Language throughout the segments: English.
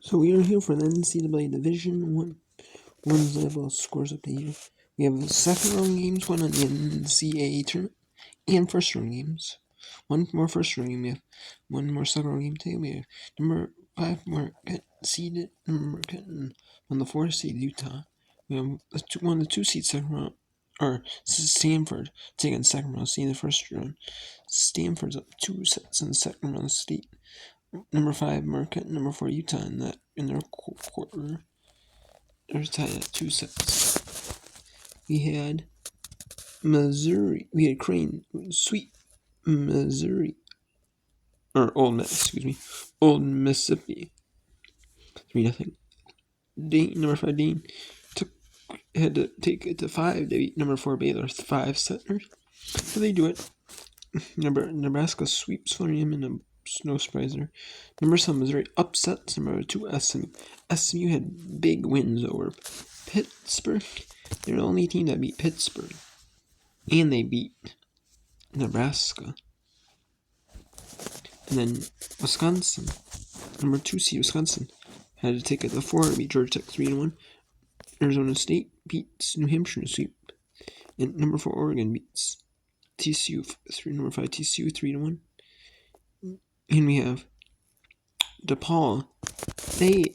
So we are here for the NCAA Division 1 volleyball scores update here. We have second round games, one on the NCAA tournament, and first round games. One more first round game, we have one more second round game today. We have number 5 Marquette seeded, Marquette on the 4 seed Utah. We have one of the 2 seed second round, or Stanford taking second round seed in the first round. Stanford's up 2 sets in the second round state. Number 5 Marquette, number 4 Utah in their quarter. They're tied at 2 sets. We had Missouri. We had Crane, Sweet Missouri, or Old Mississippi, 3-0. Dane, number 5 Dane, had to take it to 5 to beat number 4 Baylor 5 setters. So they do it. Nebraska sweeps Florian in a no surprise there. Number 7 Missouri upsets number 2 SMU. SMU had big wins over Pittsburgh. They're the only team that beat Pittsburgh. And they beat Nebraska. And then Wisconsin, number 2 seed Wisconsin, had to take it to 4 to beat Georgia Tech 3-1. Arizona State beats New Hampshire to sweep. And number 4 Oregon beats TCU number 5 TCU 3-1. And we have DePaul. They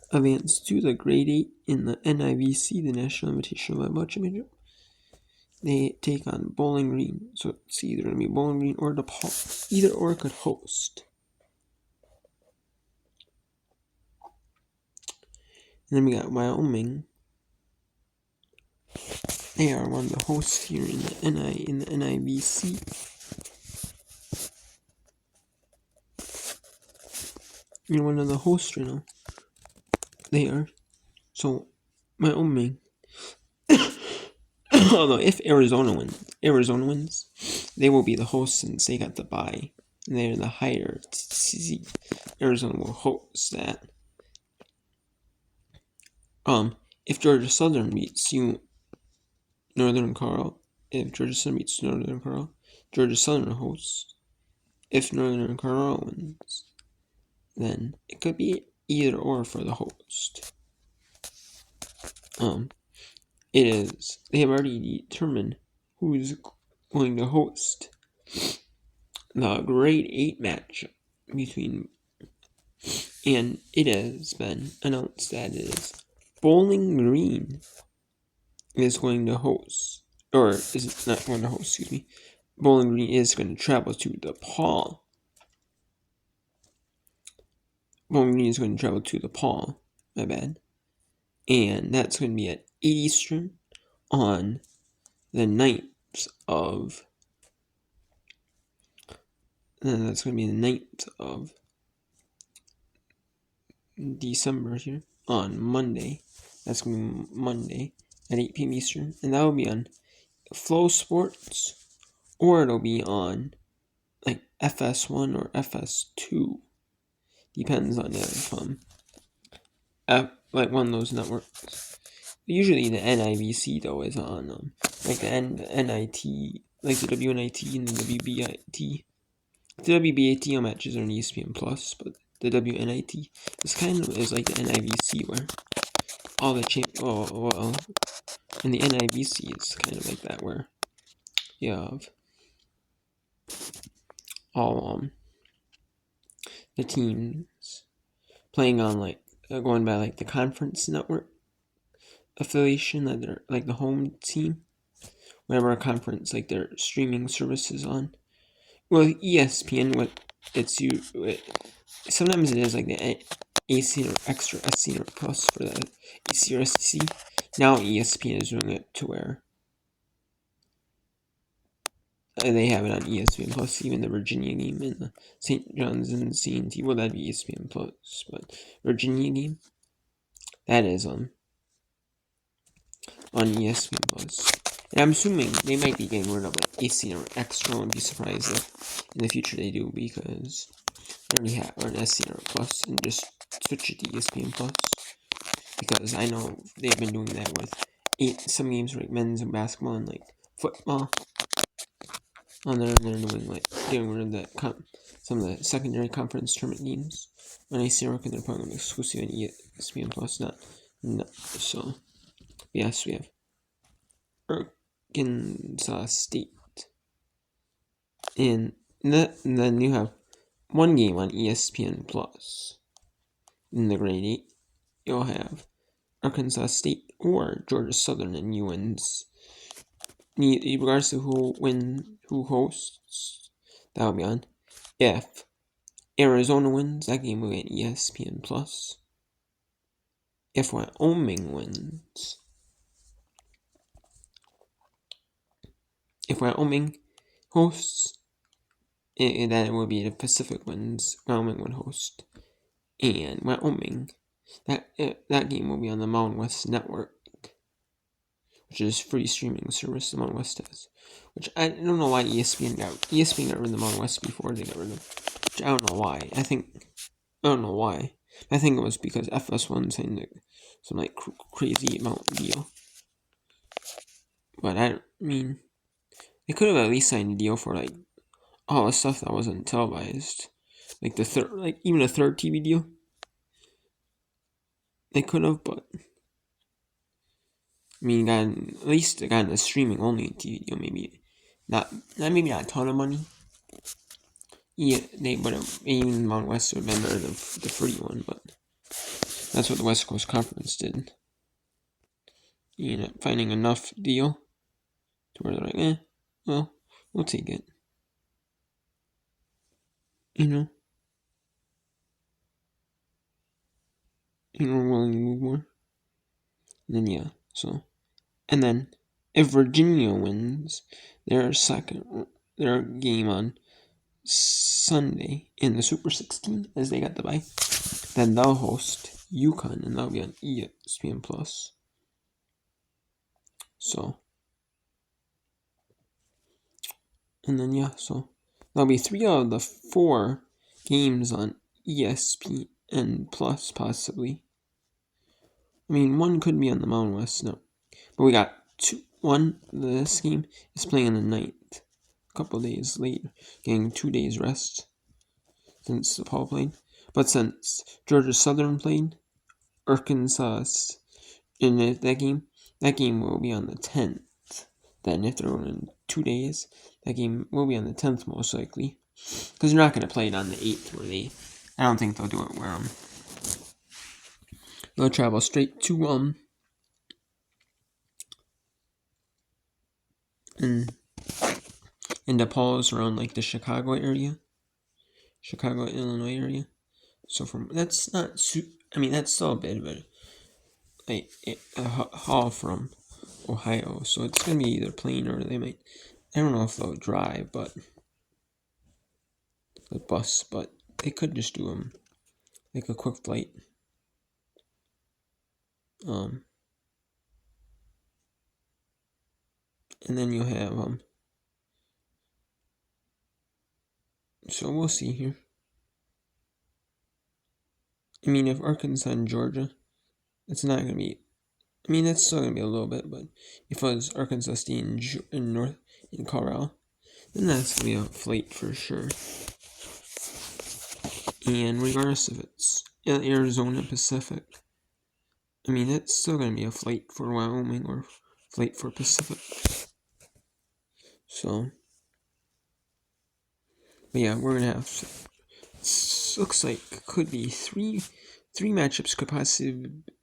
advanced to the grade 8 in the NIVC, the National Invitational Volleyball Championship. They take on Bowling Green. So it's either going to be Bowling Green or DePaul. Either or could host. And then we got Wyoming. They are one of the hosts here in the NIVC. You're one of the hosts right now. They are. So, Wyoming. Although, if Arizona wins, they will be the hosts since they got the bye. And they're the higher seed. Arizona will host that. If Georgia Southern beats Northern Carl, Georgia Southern hosts. If Northern Carl wins, then it could be either or for the host. It is. They have already determined who's going to host the grade 8 match between, and it has been announced that it is Bowling Green is going to host, or is not going to host, Bowling Green is going to travel to DePaul. Bowling Green is going to travel to DePaul, my bad. And that's going to be at 8 Eastern on the 9th of, December here, on Monday. That's going to be Monday at 8 p.m. Eastern. And that will be on Flow Sports, or it'll be on like FS1 or FS2. Depends on if like one of those networks. Usually the NIVC though is on like the NIT, like the WNIT and the WBIT. The WBAT matches are on ESPN Plus, but the WNIT is like the NIVC where all the and the NIVC is kind of like that where you have all the teams playing on like going by like the conference network affiliation that they're like the home team, whatever conference like their streaming services on. Well, ESPN, sometimes it is like the AC or extra SC or plus for the AC or SC. Now ESPN is doing it to where they have it on ESPN Plus, even the Virginia game and the St. John's and CNT. Well, that'd be ESPN Plus, but Virginia game, that is on ESPN Plus. And I'm assuming they might be getting rid of like AC or Extra. I wouldn't be surprised if in the future they do, because they already have an SC or Plus and just switch it to ESPN Plus. Because I know they've been doing that with some games like men's and basketball and like football. on there, and they're doing like getting rid of some of the secondary conference tournament games. When I see they're putting them exclusive on ESPN Plus, not so. Yes, we have Arkansas State, and then you have one game on ESPN Plus. In the grade 8, you'll have Arkansas State or Georgia Southern and UN's. Regardless of who hosts, that'll be on. If Arizona wins, that game will be on ESPN Plus. If Wyoming wins, if Wyoming hosts, then it will be the Pacific wins. Wyoming would host, and Wyoming, that game will be on the Mountain West Network, which is free streaming service the Mountain West has. Which I don't know why ESPN got rid of the Mountain West before they got rid of them. Which I don't know why. I don't know why. I think it was because FS1 signed some like crazy amount deal. But I mean, they could have at least signed a deal for like all the stuff that wasn't televised, like even a third TV deal. They could have, but I mean, at least they got a streaming only TV deal. Maybe not a ton of money. Yeah, they would have, even Mountain West would have been better than the free one, but that's what the West Coast Conference did. You know, finding enough deal to where they're like, well, we'll take it. You know, we're willing to move more. And then, yeah, so. And then, if Virginia wins their game on Sunday in the Super 16, as they got the bye, then they'll host UConn, and that'll be on ESPN Plus. So, and then yeah, so that'll be 3 out of the 4 games on ESPN Plus, possibly. I mean, one could be on the Mountain West, no, but we got 2. This game is playing on the 9th, a couple days later, getting 2 days rest since the Paul played. But since Georgia Southern played, Arkansas in that game will be on the 10th. Then if they're in 2 days, that game will be on the 10th most likely. Because they're not going to play it on the 8th I don't think they'll do it where they'll travel straight to in DePaul's around like the Chicago, Illinois area. So that's still a bit of a haul from Ohio. So it's gonna be either plane or I don't know if they'll drive, but the bus. But they could just do like a quick flight. And then you'll have so we'll see here. I mean, if Arkansas and Georgia, it's not gonna be. I mean, that's still gonna be a little bit, but if it was Arkansas State in Colorado, then that's gonna be a flight for sure. And regardless if it's Arizona Pacific, I mean, it's still gonna be a flight for Wyoming or flight for Pacific. So, but yeah, we're gonna have. Looks like could be three matchups could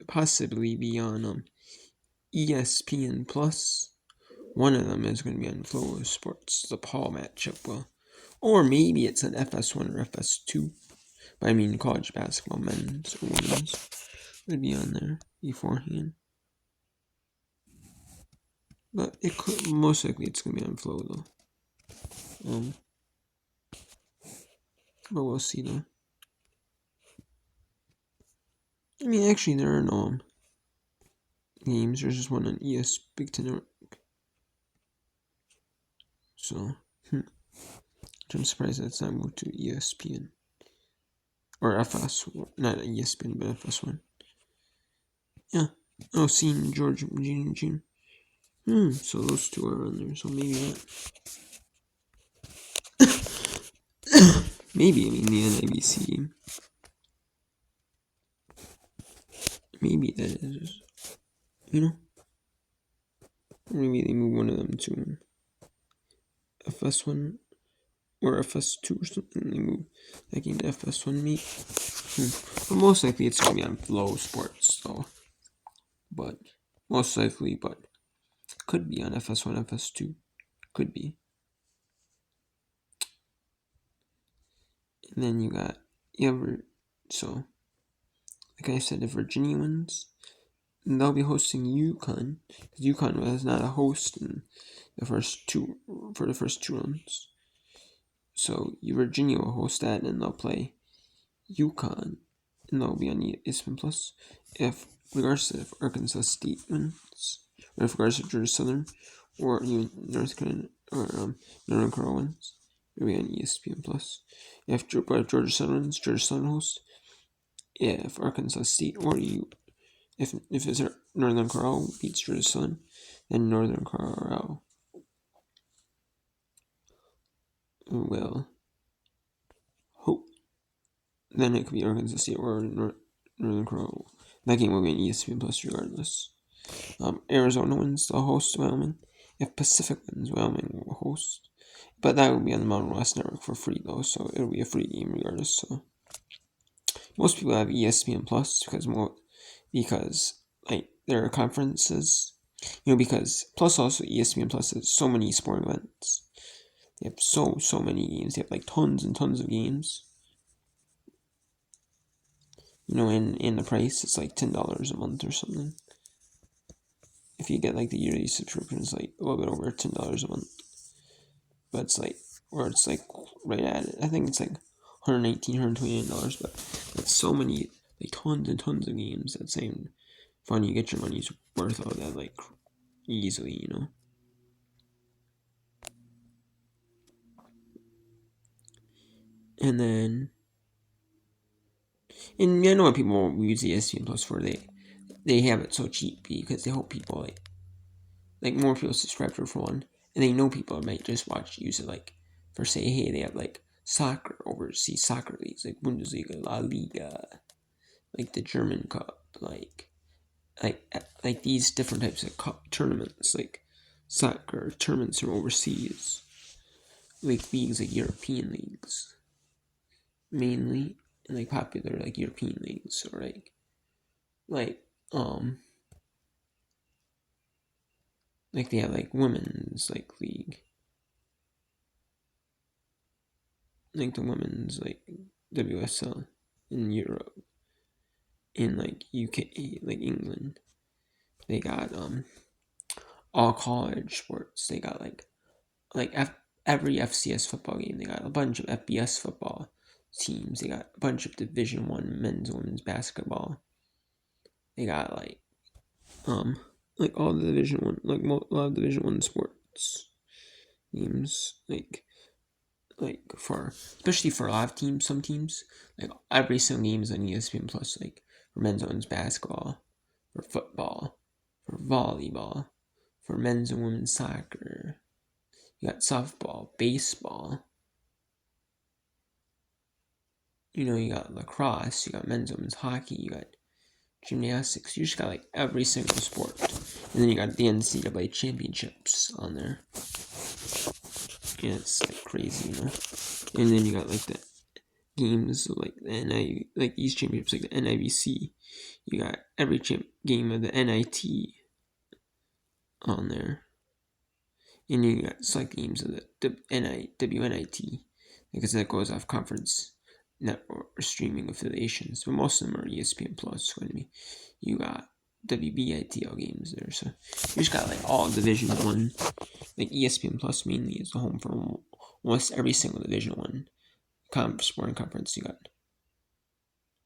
possibly be on ESPN Plus. One of them is going to be on Flow Sports, the Paul matchup. Or maybe it's an FS1 or FS2. But I mean, college basketball, men's or women's, would be on there beforehand. But it could most likely it's going to be on Flow though. But we'll see though. I mean, actually, there are no games. There's just one on Big Ten Network. So, I'm surprised that's not moved to ESPN. Or FS, not ESPN, but FS1. Yeah. Oh, seeing George, June. So those two are on there, so maybe that. Maybe, I mean, the NIBC game. Maybe that is, you know? Maybe they move one of them to FS1 or FS2 or something. They move that game to FS1 maybe. But most likely it's going to be on Flow Sports, though. But, most likely, but could be on FS1, FS2. Could be. And then you got, so, like I said, the Virginia ones, and they'll be hosting UConn. Because UConn was not a host in the first two rounds. So Virginia will host that, and they'll play UConn, and they'll be on ESPN Plus. Regardless if Arkansas State wins, or if regardless of Georgia Southern, or even North Carolina or Northern Carolina wins, it'll be on ESPN Plus. If Georgia Southern wins, Georgia Southern hosts. If Arkansas State if it's Northern Colorado beats Georgia Southern, then Northern Colorado will hope. Then it could be Arkansas State or Northern Colorado. That game will be on ESPN Plus regardless. Arizona wins, they'll host Wyoming. If Pacific wins, Wyoming will host. But that will be on the Mountain West Network for free though, so it'll be a free game regardless. So most people have ESPN Plus because like there are conferences, because plus also ESPN Plus has so many sporting events. They have so many games. They have like tons and tons of games. And the price it's like $10 a month or something. If you get like the yearly subscription, it's like a little bit over $10 a month. But it's like right at it. I think it's like $119, $129. But it's so many, like tons and tons of games that same fun. You get your money's worth out of that like easily, And then, and I know what people use the ESPN Plus for. They have it so cheap because they hope people like more people subscribe for one, and they know people might just use it like for say, hey, they have like soccer overseas soccer leagues like Bundesliga, La Liga, like the German Cup, like these different types of cup tournaments, like soccer tournaments from overseas, like leagues like European leagues, mainly, and like popular like European leagues, or like they have like women's like league, like the women's like WSL in Europe, in like UK, like England. They got all college sports. They got every FCS football game. They got a bunch of FBS football teams. They got a bunch of Division 1 men's and women's basketball. They got like all the Division 1, like a lot of Division 1 sports teams, especially for a lot of teams, some teams, like every single game is on ESPN Plus, like for men's and women's basketball, for football, for volleyball, for men's and women's soccer. You got softball, baseball. You got lacrosse, you got men's and women's hockey, you got gymnastics. You just got like every single sport. And then you got the NCAA championships on there. Yeah, it's like crazy, And then you got like the games like the like these championships, like the NIBC. You got every game of the NIT on there. And you got select games of the WNIT, because that goes off conference network or streaming affiliations, but most of them are ESPN Plus. Going to be, you got WBITL games there, so you just got like all Division 1. Like ESPN Plus mainly is the home for almost every single Division 1 sporting conference. You got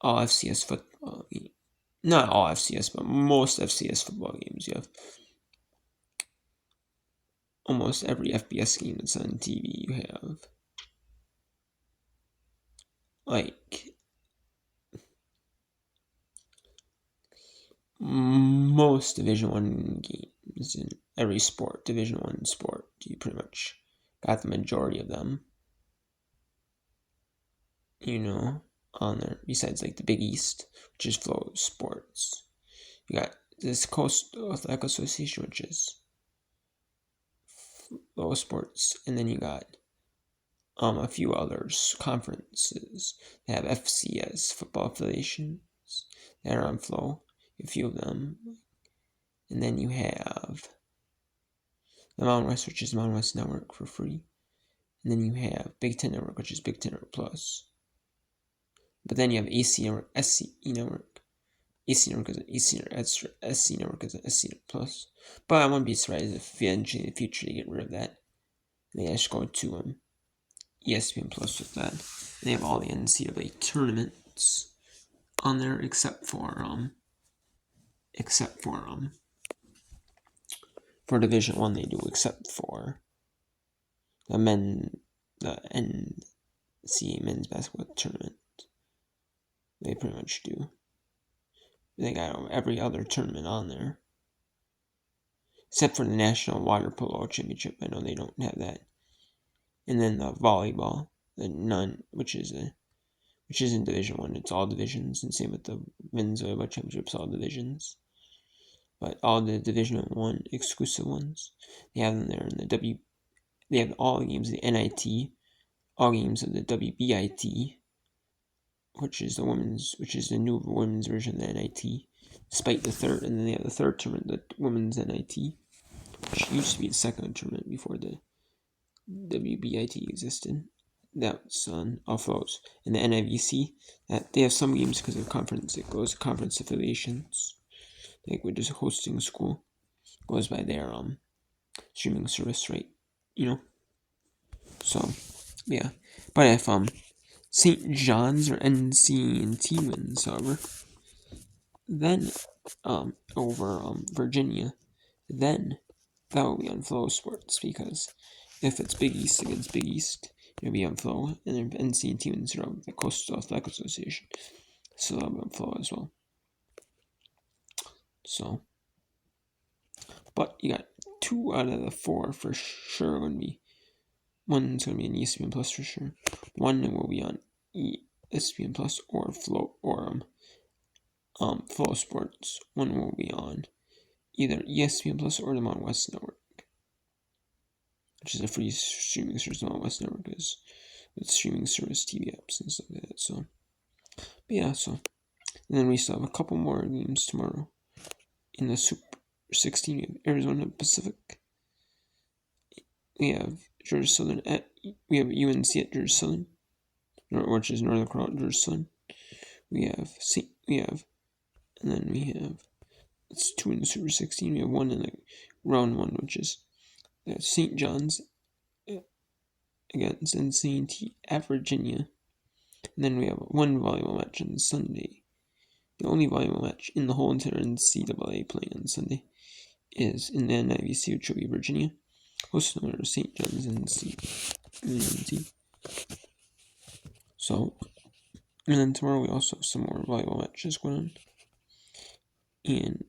all FCS football, not all FCS, but most FCS football games. You have almost every FBS game that's on TV. You have like most Division 1 games in every sport, Division 1 sport. You pretty much got the majority of them. on there, besides like the Big East, which is Flow Sports. You got this Coastal Athletic Association, which is Flow Sports, and then you got a few others, conferences. They have FCS, football affiliations, that are on Flow, a few of them. And then you have the Mountain West, which is Mountain West Network for free. And then you have Big Ten Network, which is Big Ten Network Plus. But then you have AC Network, SCE Network. AC Network is an AC Network, SC Network is an SC Network Plus. But I wouldn't be surprised if eventually in the future they get rid of that. They just go to ESPN Plus with that. They have all the NCAA tournaments on there except for for Division 1 they do, except for the NCAA men's basketball tournament. They pretty much do. They got every other tournament on there. Except for the National Water Polo Championship. I know they don't have that. And then the volleyball, which is in Division 1. It's all divisions, and same with the men's volleyball championships, all divisions. But all the Division 1 exclusive ones, they have them there in the they have all the games of the NIT, all games of the WBIT, which is the new women's version of the NIT, despite the third, and then they have the third tournament, the women's NIT, which used to be the second tournament before the WBIT existed. That's on off those. And the NIVC, that they have some games because of conference. It goes to conference affiliations. Like we're just hosting a school, goes by their streaming service, right? So yeah. But if St. John's or NC&T wins, however, then over Virginia, then that will be on Flow Sports, because if it's Big East against Big East, it'll be on Flow, and then NC&T wins from the Coastal Athletic Association, so that'll be on Flow as well. So, but you got 2 out of the 4 for sure going to be. One's going to be an ESPN Plus for sure. One will be on ESPN Plus or Flow Flow Sports. One will be on either ESPN Plus or the Mountain West Network, which is a free streaming service. The Mountain West Network is with streaming service, TV apps, and stuff like that. So, but yeah. So, and then we still have a couple more games tomorrow in the Super 16. We have Arizona Pacific. We have Georgia Southern we have UNC at Georgia Southern, which is Northern Colorado, Georgia Southern. And then we have, it's 2 in the Super 16. We have 1 in the round 1, which is St. John's against NC&T at Virginia. And then we have 1 volleyball match on Sunday. The only volleyball match in the whole entire NCAA playing on Sunday is in the NIVC, which will be Virginia, hosting over St. John's NC&T. So, and then tomorrow we also have some more volleyball matches going on. And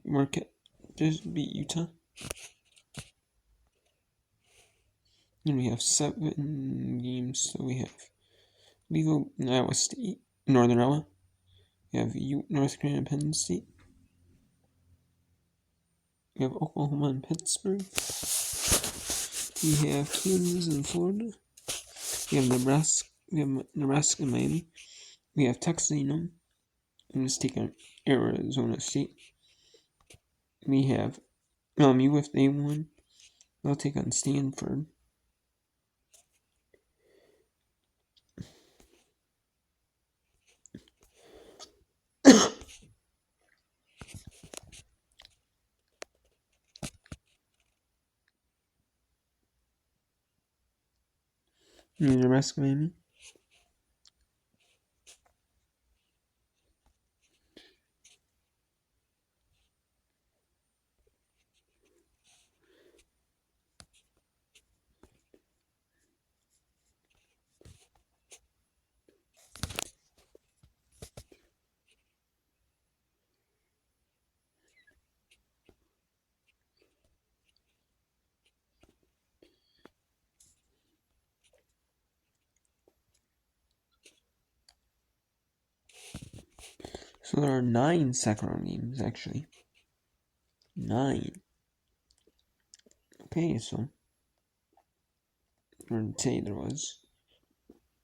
Marquette just beat Utah. And we have 7 games. So we have Iowa State, Northern Iowa. We have North Carolina, Penn State. We have Oklahoma and Pittsburgh. We have Kansas and Florida. We have Nebraska. And Miami. We have Texas A&M. I'm just taking Arizona State. We have if they won, they'll take on Stanford. Nebraska, Miami. So there are 9 second round games, actually. 9. Okay, so or today there was.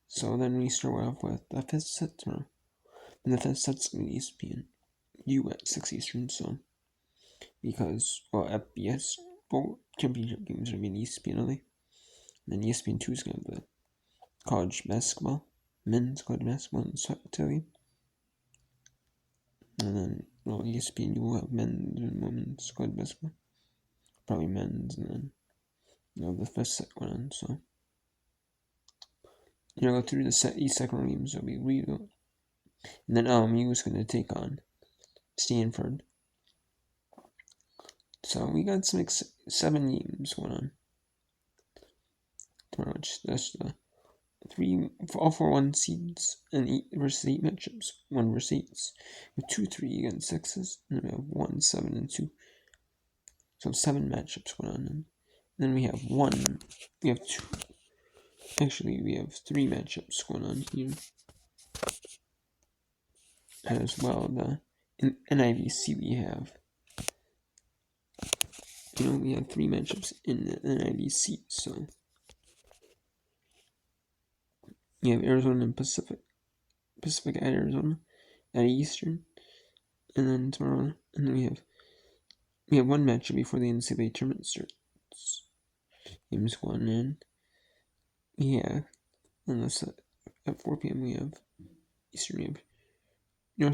So then we start off with the 5th set tomorrow. And the 5th set's going to be ESPNU at 6 Eastern, so because, well, FBS both championship games are going to be ESPN only. And then ESPN2 is going to have the college basketball, men's college basketball, and soccer game. And then, well, ESPN will have men's and women's college basketball. Probably men's, and then, the 5th set going on, so. Go through the each second round games, it'll be real. And then LMU is going to take on Stanford. So we got 7 games going on tomorrow. That's the all 4 1 seeds and 8 versus 8 matchups. 1 versus 8s. We have 2 3 against 6s, and then we have 1 7 and 2. So 7 matchups going on. And then we have 2. Actually, we have 3 matchups going on here as well. In NIVC we have. We have 3 matchups in the NIVC, so you have Arizona and Pacific at Arizona at Eastern, and then tomorrow, and then we have 1 matchup before the NCAA tournament starts. Games 1 and we have, unless at 4 p.m. we have Eastern, we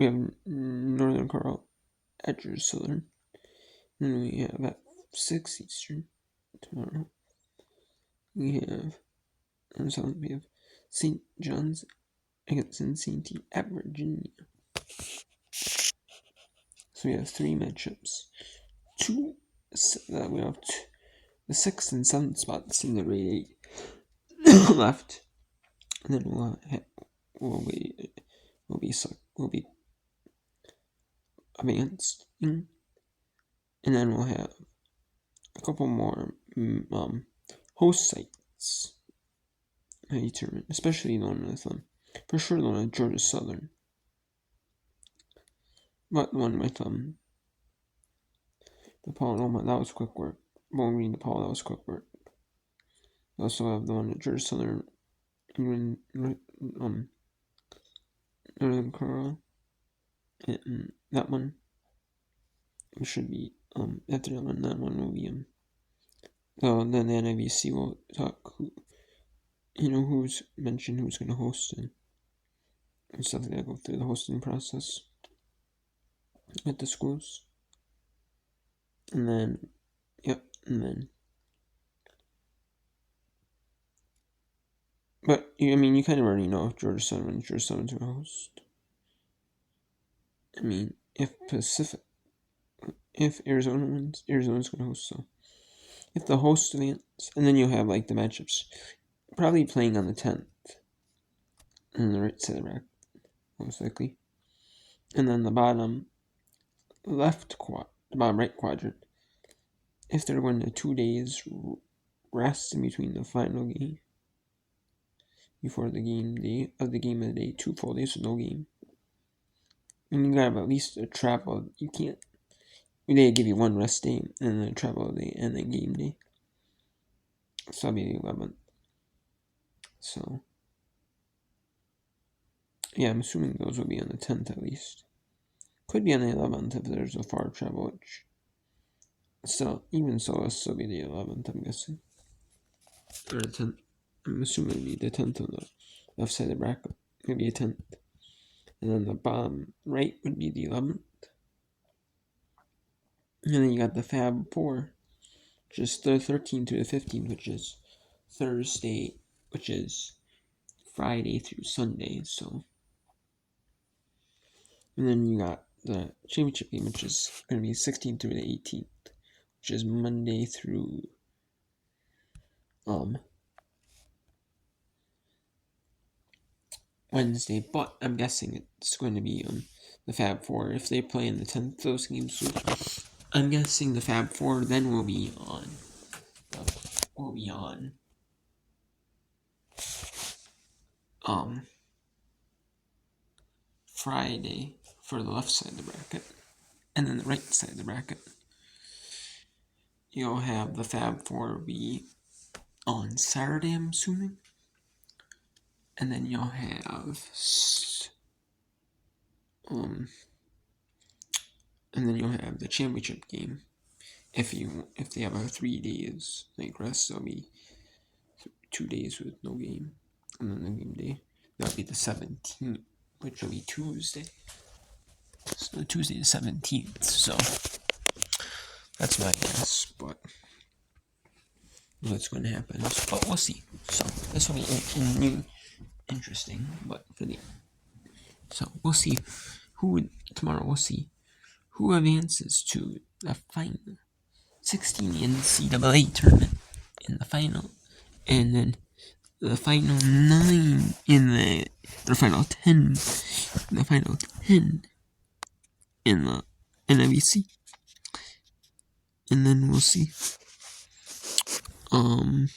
have Northern Colorado at Southern, and then we have at 6 Eastern tomorrow. We have St. John's against NCAA at Virginia. So we have 3 matchups. We have the 6th and 7th spots in the grade 8 left, and then we'll be advanced, and then we'll have a couple more host sites at each tournament, especially the one with for sure the one at Georgia Southern, but the one with the Paul that was quick work. Won't read the Paul, that was quick work. We also have the one at Georgia Southern, Northern Colorado, and that one should be after that one will be then the NIVC will talk who's going to host and stuff like that, go through the hosting process at the schools, and then but you kind of already know if Georgia Southern's going to host. If Arizona wins, Arizona's going to host. So if the host advance, and then you'll have the matchups probably playing on the 10th on the right side of the rack, most likely. And then the bottom right quadrant, if they're going to 2 days rest in between the final game before the game of the day, 2 full days with no game. And you gotta have at least a travel. You can't. They give you 1 rest day and then a travel day and then game day. So that'll be the 11th. So yeah, I'm assuming those will be on the 10th at least. Could be on the 11th if there's a far travel, which still, even so, it'll still be the 11th, I'm guessing. Or the 10th. I'm assuming it'll be the 10th on the left side of the bracket. It'll be a 10th. And then the bottom right would be the 11th. And then you got the Fab 4, which is the 13th to the 15th, which is Thursday, which is Friday through Sunday, so. And then you got the championship game, which is going to be 16th through the 18th, which is Monday through Wednesday, but I'm guessing it's going to be the Fab 4 if they play in the 10th those games. I'm guessing the Fab 4 then will be on Friday for the left side of the bracket. And then the right side of the bracket, you'll have the Fab Four be on Saturday, I'm assuming. And then you'll have the championship game. If they have a 3 days like rest, there'll be 2 days with no game, and then the game day that'll be the 17th, which will be Tuesday. So Tuesday the 17th. So that's my guess, but what's going to happen? But we'll see. So this will be interesting, but so we'll see tomorrow. We'll see who advances to the final 16 NCAA tournament in the final, and then the final 9 in the final 10, the final 10 in the NWC, and then we'll see. And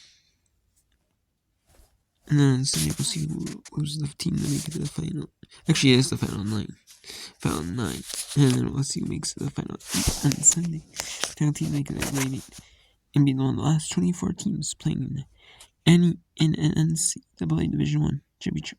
then on Sunday we'll see who's the team that makes it to the final. Actually, it's the final 9. And then we'll see who makes it to the final 8 on Sunday. The team makes it to the 8 and be one of the last 24 teams playing in NCAA Division I championship.